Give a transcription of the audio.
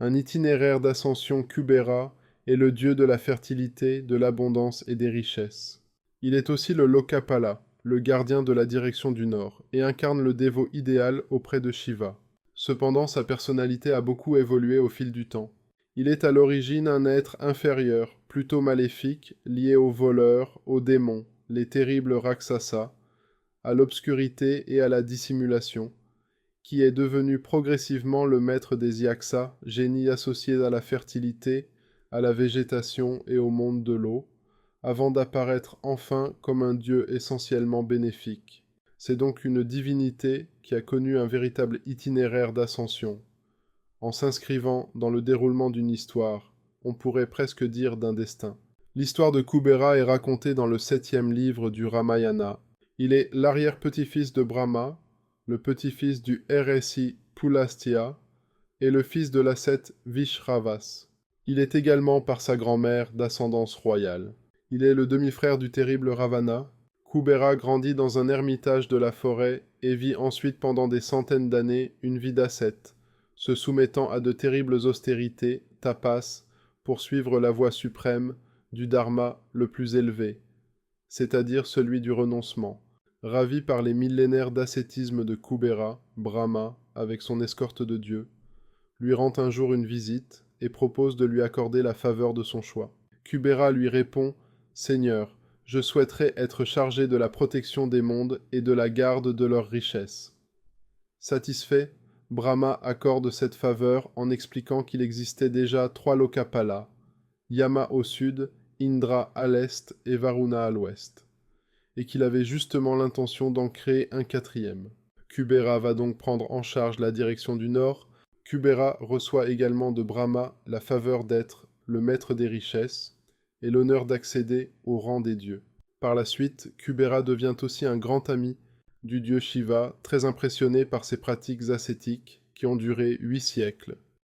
un itinéraire d'ascension Kubera est le dieu de la fertilité, de l'abondance et des richesses. Il est aussi le Lokapala, le gardien de la direction du Nord, et incarne le dévot idéal auprès de Shiva. Cependant, sa personnalité a beaucoup évolué au fil du temps. Il est à l'origine un être inférieur, plutôt maléfique, lié aux voleurs, aux démons, les terribles Rakshasa, à l'obscurité et à la dissimulation, qui est devenu progressivement le maître des Yaksas, génies associés à la fertilité, à la végétation et au monde de l'eau, avant d'apparaître enfin comme un dieu essentiellement bénéfique. C'est donc une divinité qui a connu un véritable itinéraire d'ascension. En s'inscrivant dans le déroulement d'une histoire, on pourrait presque dire d'un destin. L'histoire de Kubera est racontée dans le 7e livre du Ramayana. Il est l'arrière-petit-fils de Brahma, le petit-fils du RSI Pulastya et le fils de l'ascète Vishravas. Il est également par sa grand-mère d'ascendance royale. Il est le demi-frère du terrible Ravana. Kubera grandit dans un ermitage de la forêt et vit ensuite pendant des centaines d'années une vie d'ascète, se soumettant à de terribles austérités, tapas, pour suivre la voie suprême du dharma le plus élevé, c'est-à-dire celui du renoncement. Ravi par les millénaires d'ascétisme de Kubera, Brahma, avec son escorte de dieux, lui rend un jour une visite et propose de lui accorder la faveur de son choix. Kubera lui répond « Seigneur, je souhaiterais être chargé de la protection des mondes et de la garde de leurs richesses. » Satisfait, Brahma accorde cette faveur en expliquant qu'il existait déjà 3 Lokapala, Yama au sud, Indra à l'est et Varuna à l'ouest, et qu'il avait justement l'intention d'en créer un 4e. Kubera va donc prendre en charge la direction du nord. Kubera reçoit également de Brahma la faveur d'être le maître des richesses et l'honneur d'accéder au rang des dieux. Par la suite, Kubera devient aussi un grand ami du dieu Shiva, très impressionné par ses pratiques ascétiques qui ont duré 8 siècles.